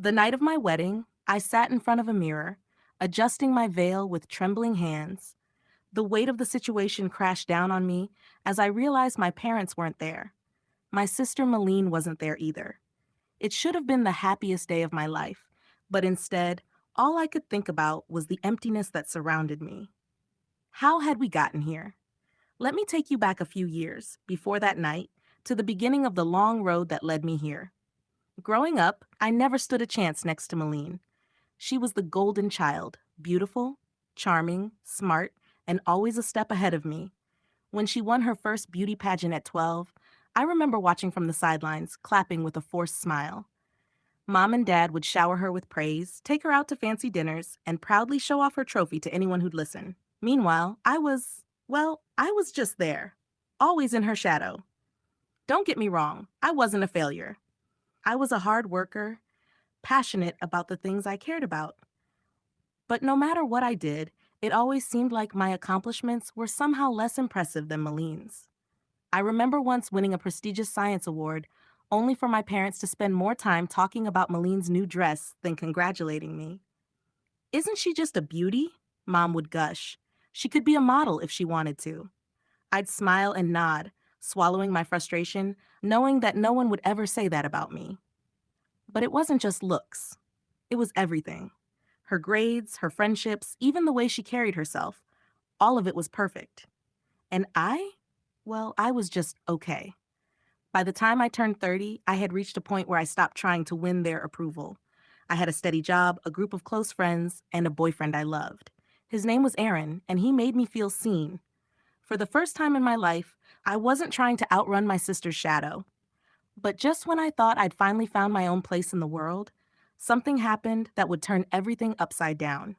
The night of my wedding, I sat in front of a mirror, adjusting my veil with trembling hands. The weight of the situation crashed down on me as I realized my parents weren't there. My sister Malene wasn't there either. It should have been the happiest day of my life, but instead, all I could think about was the emptiness that surrounded me. How had we gotten here? Let me take you back a few years, before that night, to the beginning of the long road that led me here. Growing up, I never stood a chance next to Malene. She was the golden child, beautiful, charming, smart, and always a step ahead of me. When she won her first beauty pageant at 12, I remember watching from the sidelines, clapping with a forced smile. Mom and Dad would shower her with praise, take her out to fancy dinners, and proudly show off her trophy to anyone who'd listen. Meanwhile, I was just there, always in her shadow. Don't get me wrong, I wasn't a failure. I was a hard worker, passionate about the things I cared about. But no matter what I did, it always seemed like my accomplishments were somehow less impressive than Malene's. I remember once winning a prestigious science award, only for my parents to spend more time talking about Malene's new dress than congratulating me. "Isn't she just a beauty?" Mom would gush. "She could be a model if she wanted to." I'd smile and nod, swallowing my frustration, knowing that no one would ever say that about me. But it wasn't just looks. It was everything. Her grades, her friendships, even the way she carried herself. All of it was perfect. And I was just okay. By the time I turned 30, I had reached a point where I stopped trying to win their approval. I had a steady job, a group of close friends, and a boyfriend I loved. His name was Aaron, and he made me feel seen. For the first time in my life, I wasn't trying to outrun my sister's shadow. But just when I thought I'd finally found my own place in the world, something happened that would turn everything upside down.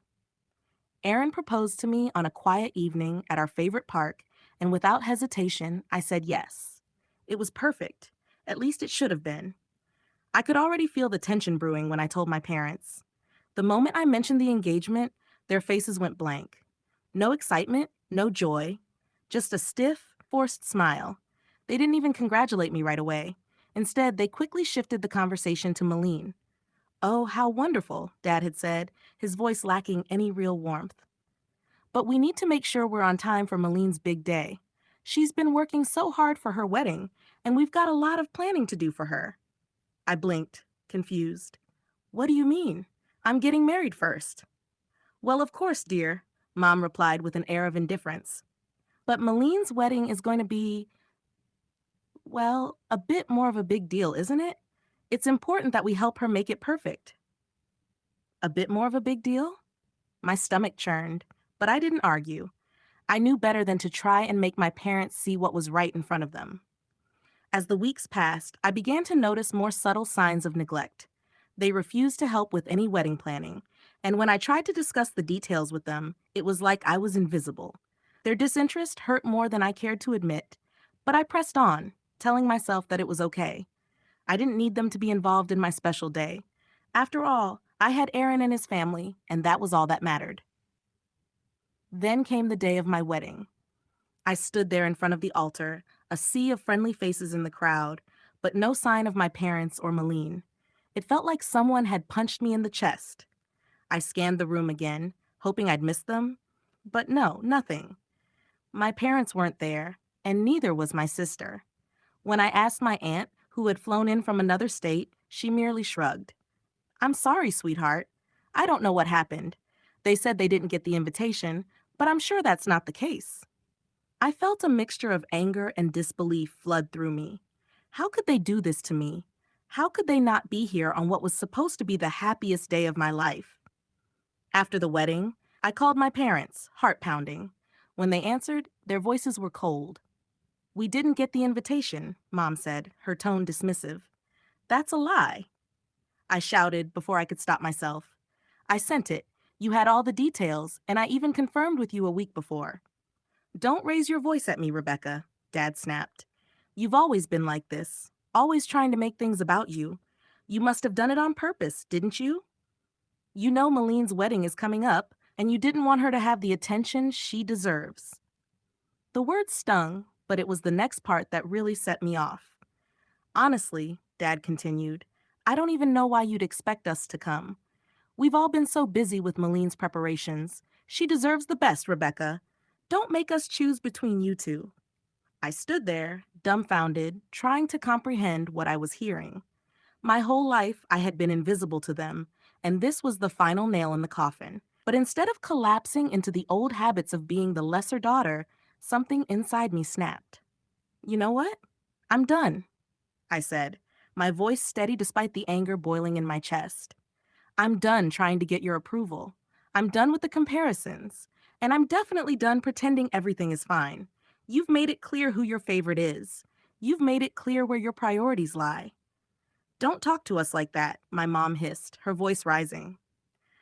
Aaron proposed to me on a quiet evening at our favorite park, and without hesitation, I said yes. It was perfect. At least it should have been. I could already feel the tension brewing when I told my parents. The moment I mentioned the engagement, their faces went blank. No excitement, no joy, just a stiff, forced smile. They didn't even congratulate me right away. Instead, they quickly shifted the conversation to Malene. "Oh, how wonderful," Dad had said, his voice lacking any real warmth. "But we need to make sure we're on time for Malene's big day. She's been working so hard for her wedding, and we've got a lot of planning to do for her." I blinked, confused. "What do you mean? I'm getting married first." "Well, of course, dear," Mom replied with an air of indifference. "But Malene's wedding is going to be, a bit more of a big deal, isn't it? It's important that we help her make it perfect." A bit more of a big deal? My stomach churned, but I didn't argue. I knew better than to try and make my parents see what was right in front of them. As the weeks passed, I began to notice more subtle signs of neglect. They refused to help with any wedding planning, and when I tried to discuss the details with them, it was like I was invisible. Their disinterest hurt more than I cared to admit, but I pressed on, telling myself that it was okay. I didn't need them to be involved in my special day. After all, I had Aaron and his family, and that was all that mattered. Then came the day of my wedding. I stood there in front of the altar, a sea of friendly faces in the crowd, but no sign of my parents or Malene. It felt like someone had punched me in the chest. I scanned the room again, hoping I'd missed them, but no, nothing. My parents weren't there, and neither was my sister. When I asked my aunt, who had flown in from another state, she merely shrugged. "I'm sorry, sweetheart. I don't know what happened. They said they didn't get the invitation, but I'm sure that's not the case." I felt a mixture of anger and disbelief flood through me. How could they do this to me? How could they not be here on what was supposed to be the happiest day of my life? After the wedding, I called my parents, heart pounding. When they answered, their voices were cold. "We didn't get the invitation," Mom said, her tone dismissive. "That's a lie." I shouted before I could stop myself. "I sent it. You had all the details, and I even confirmed with you a week before." "Don't raise your voice at me, Rebecca," Dad snapped. "You've always been like this, always trying to make things about you. You must have done it on purpose, didn't you? You know Malene's wedding is coming up, and you didn't want her to have the attention she deserves." The word stung, but it was the next part that really set me off. "Honestly," Dad continued, I don't even know why you'd expect us to come. We've all been so busy with Maline's preparations. She deserves the best, Rebecca. Don't make us choose between you two. I stood there, dumbfounded, trying to comprehend what I was hearing. My whole life, I had been invisible to them, and this was the final nail in the coffin. But instead of collapsing into the old habits of being the lesser daughter, something inside me snapped. You know what? I'm done, I said, my voice steady despite the anger boiling in my chest. I'm done trying to get your approval. I'm done with the comparisons. And I'm definitely done pretending everything is fine. You've made it clear who your favorite is. You've made it clear where your priorities lie. Don't talk to us like that, my mom hissed, her voice rising.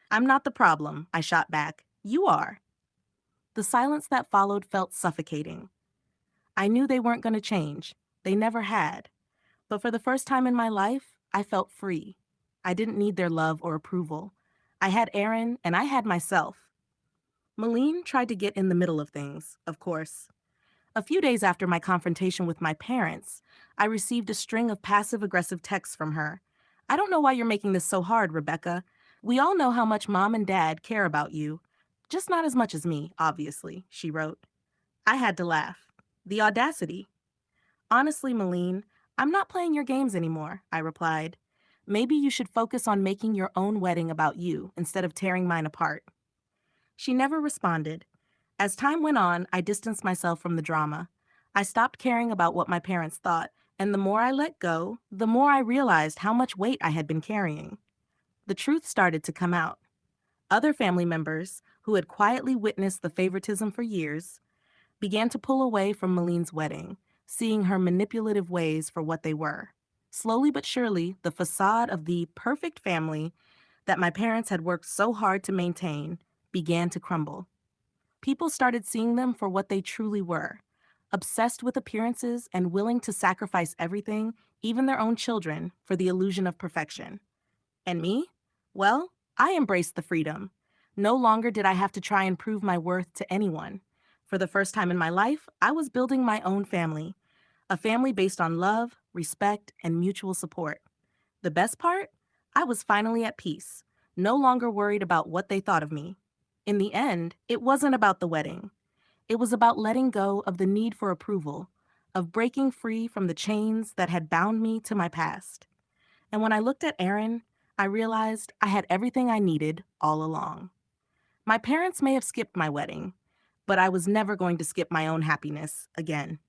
I'm not the problem, I shot back. You are. The silence that followed felt suffocating. I knew they weren't going to change. They never had. But for the first time in my life, I felt free. I didn't need their love or approval. I had Aaron, and I had myself. Malene tried to get in the middle of things, of course. A few days after my confrontation with my parents, I received a string of passive-aggressive texts from her. I don't know why you're making this so hard, Rebecca. We all know how much Mom and Dad care about you. Just not as much as me, obviously, she wrote. I had to laugh. The audacity. Honestly, Malene, I'm not playing your games anymore, I replied. Maybe you should focus on making your own wedding about you instead of tearing mine apart. She never responded. As time went on, I distanced myself from the drama. I stopped caring about what my parents thought, and the more I let go, the more I realized how much weight I had been carrying. The truth started to come out. Other family members, who had quietly witnessed the favoritism for years, began to pull away from Malene's wedding, seeing her manipulative ways for what they were. Slowly but surely, the facade of the perfect family that my parents had worked so hard to maintain began to crumble. People started seeing them for what they truly were, obsessed with appearances and willing to sacrifice everything, even their own children, for the illusion of perfection. And me? Well, I embraced the freedom. No longer did I have to try and prove my worth to anyone. For the first time in my life, I was building my own family, a family based on love, respect, and mutual support. The best part? I was finally at peace, no longer worried about what they thought of me. In the end, it wasn't about the wedding. It was about letting go of the need for approval, of breaking free from the chains that had bound me to my past. And when I looked at Aaron, I realized I had everything I needed all along. My parents may have skipped my wedding, but I was never going to skip my own happiness again.